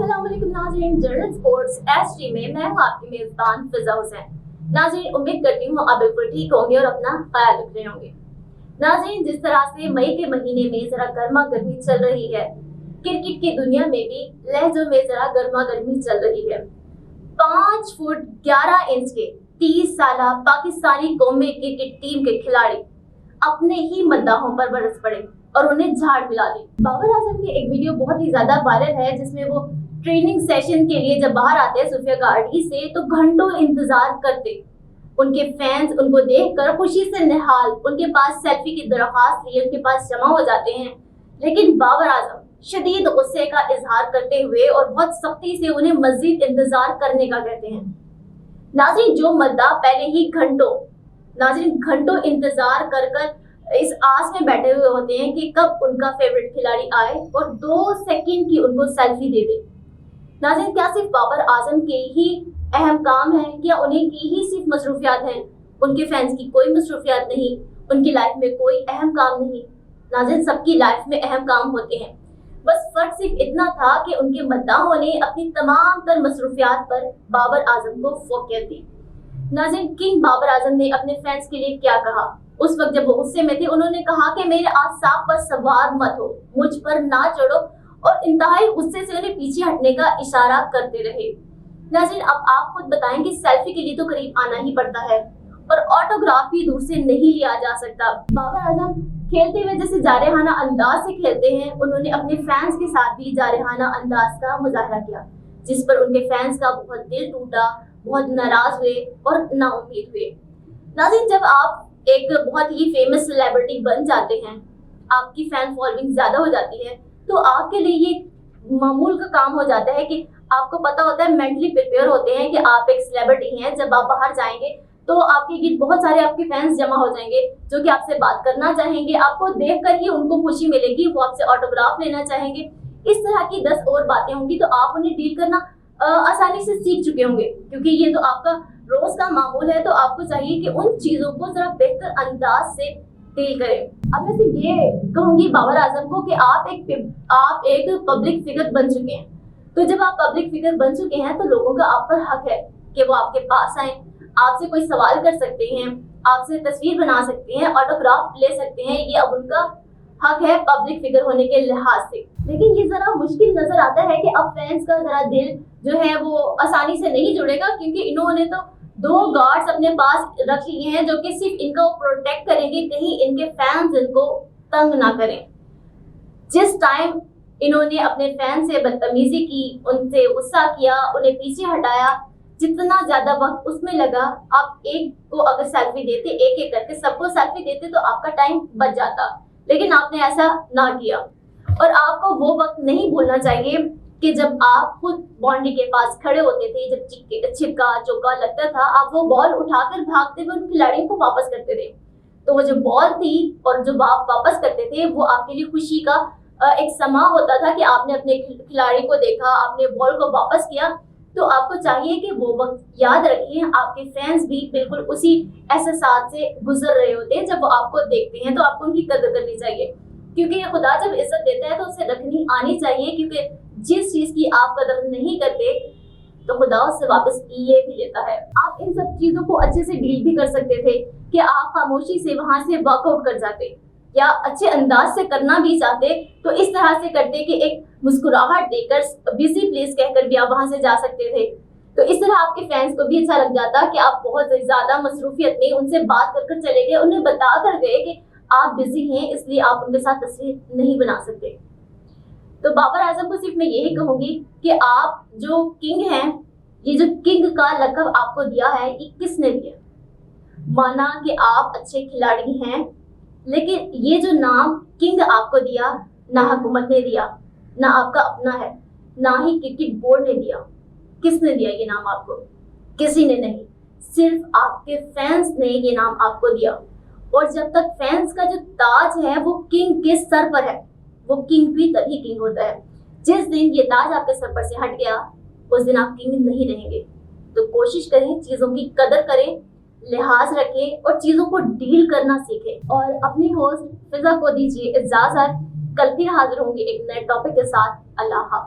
अस्सलाम वालेकुम नाज़रीन, जनरल स्पोर्ट्स एसटी में मैं हूँ आपकी मेज़बान फिजा हुसैन। नाज़रीन, उम्मीद करती हूँ आप बिल्कुल ठीक होंगे और अपना ख्याल रख रहे होंगे। नाज़रीन, जिस तरह से मई के महीने में जरा गर्मा गर्मी चल रही है, क्रिकेट की दुनिया में भी लहजों में जरा गर्मा गर्मी चल रही है। 5 फुट 11 इंच के 30 साल पाकिस्तानी कौमी क्रिकेट टीम के खिलाड़ी अपने ही मद्दाहों पर बरस पड़े और उन्हें झाड़ मिला दी। बाबर आजम की एक वीडियो बहुत ही ज्यादा वायरल है, जिसमें वो ट्रेनिंग सेशन के लिए जब बाहर आते हैं सूफिया गार्डन से, तो घंटों इंतजार करते। उनके फैंस उनको देखकर खुशी से निहाल उनके पास सेल्फी की दरख्वास्त लिए उनके पास जमा हो जाते हैं। लेकिन बाबर आजम शदीद गुस्से का इजहार करते हुए और बहुत सख्ती से उन्हें मजीद इंतजार करने का कहते हैं। नाज़रीन, जो मद्दाह पहले ही घंटों इंतजार कर इस आस में बैठे हुए होते हैं कि कब उनका फेवरेट खिलाड़ी आए और 2 सेकंड की उनको सेल्फी दे दे। नाज़रीन, क्या सिर्फ बाबर आजम के ही अहम काम है? क्या उन्हीं की ही सिर्फ मसरूफियात हैं? उनके फैंस की कोई मसरूफियात नहीं, उनकी लाइफ में कोई अहम काम नहीं। नाज़रीन, सबकी लाइफ में अहम काम होते हैं, बस फर्क सिर्फ इतना था कि उनके मद्दाहों ने अपनी तमाम तर मसरूफियात पर बाबर आजम को फोकियत दी। नाज़रीन, किंग बाबर आजम ने अपने फैंस के लिए क्या कहा? उस वक्त जब वो गुस्से में थे, उन्होंने कहा कि मेरे आसाब पर सवार मत हो, मुझ पर ना चढ़ो, और इंतहाई गुस्से से उन्हें पीछे हटने का इशारा करते रहे। नाज़रीन, अब आप खुद बताएं कि सेल्फी के लिए तो करीब आना ही पड़ता है और ऑटोग्राफ भी दूर से नहीं लिया जा सकता। बाबर आजम खेलते हुए जैसे जारहाना अंदाज से खेलते हैं, उन्होंने अपने फैंस के साथ भी जारहाना अंदाज का मुजाहरा किया, जिस पर उनके फैंस का बहुत दिल टूटा, बहुत नाराज हुए और नाउम्मीद हुए। नाज़रीन, जब आप एक बहुत ही फेमस सेलिब्रिटी बन जाते हैं, आपकी फैन फॉलोइंग ज्यादा हो जाती है, तो आपके लिए ये मामूल का काम हो जाता है कि आपको पता होता है, मेंटली प्रिपेयर होते हैं कि आप एक सेलिब्रिटी हैं। जब आप बाहर जाएंगे तो आपके गिर्द बहुत सारे आपके फैंस जमा हो जाएंगे जो कि आपसे बात करना चाहेंगे, आपको देखकर ही उनको खुशी मिलेगी, वो आपसे ऑटोग्राफ लेना चाहेंगे। इस तरह की 10 और बातें होंगी, तो आप उन्हें डील करना आसानी से सीख चुके होंगे, क्योंकि ये तो आपका रोज का मामूल है। तो आपको चाहिए कि उन चीजों को जरा बेहतर अंदाज से डील करें। अब मैं सिर्फ ये कहूंगी बाबर आजम को कि आप एक पब्लिक फिगर बन चुके हैं। तो जब आप पब्लिक फिगर बन चुके हैं, तो लोगों का आप पर हक है कि वो आपके पास आए, आपसे कोई सवाल कर सकते हैं, आपसे तस्वीर बना सकते हैं, ऑटोग्राफ ले सकते हैं। ये अब उनका हक है पब्लिक फिगर होने के लिहाज से। लेकिन ये जरा मुश्किल नजर आता है कि अब फैंस का जरा दिल जो है वो आसानी से नहीं जुड़ेगा, क्योंकि इन्होंने तो 2 गार्ड्स अपने पास रख लिए हैं जो कि सिर्फ इनको प्रोटेक्ट करेंगे, कहीं इनके फैंस इनको तंग ना करें। जिस टाइम इन्होंने अपने फैंस से बदतमीजी की, उनसे गुस्सा किया, उन्हें पीछे हटाया, जितना ज्यादा वक्त उसमें लगा, आप एक को अगर सेल्फी देते, एक एक करके सबको सेल्फी देते, तो आपका टाइम बच जाता। लेकिन आपने ऐसा ना किया। और आपको वो वक्त नहीं भूलना चाहिए कि जब आप खुद बाउंड्री के पास खड़े होते थे, जब छिक्का चौका लगता था, आप वो बॉल उठाकर भागते हुए उन खिलाड़ियों को वापस करते थे। तो वो जो बॉल थी और जो आप वापस करते थे, वो आपके लिए खुशी का एक समा होता था कि आपने अपने खिलाड़ी को देखा, आपने बॉल को वापस किया। तो आपको चाहिए कि वो वक्त याद रखिए। आपके फैंस भी बिल्कुल उसी एहसास से गुजर रहे होते हैं जब वो आपको देखते हैं, तो आपको उनकी कदर करनी चाहिए, क्योंकि खुदा जब इज्जत देता है तो उसे रखनी आनी चाहिए। क्योंकि जिस चीज की आप कदर नहीं करते, तो खुदा उससे वापस ले भी लेता है। आप इन सब चीजों को अच्छे से डील भी कर सकते थे कि आप खामोशी से वहां से वॉकआउट कर जाते, या अच्छे अंदाज से करना भी चाहते तो इस तरह से करते कि एक मुस्कुराहट देकर, बिजी प्लीज कहकर भी आप वहां से जा सकते थे। तो इस तरह आपके फैंस को भी अच्छा लग जाता कि आप बहुत ज्यादा मसरूफियत में उनसे बात कर चले गए, उन्हें बता कर गए कि आप बिजी हैं, इसलिए आप उनके साथ तस्वीर नहीं बना सकते। तो बाबर आजम को सिर्फ मैं यही कहूंगी कि आप जो किंग हैं, ये जो किंग का लक़ब आपको दिया है, ये किसने दिया? माना कि आप अच्छे खिलाड़ी हैं, लेकिन ये जो नाम किंग आपको दिया, ना हुकूमत ने दिया, ना आपका अपना है, ना ही क्रिकेट बोर्ड ने दिया। किसने दिया ये नाम आपको? किसी ने नहीं, सिर्फ आपके फैंस ने ये नाम आपको दिया। और जब तक फैंस का जो ताज है वो किंग के सर पर है, वो किंग भी तभी किंग होता है। जिस दिन ये ताज आपके सर पर से हट गया, उस दिन आप किंग नहीं रहेंगे। तो कोशिश करें, चीजों की कदर करें, लिहाज रखें और चीजों को डील करना सीखें। और अपनी होस्ट फिजा को दीजिए इजाजत। कल फिर हाजिर होंगे एक नए टॉपिक के साथ। अल्लाह हाफ़िज़।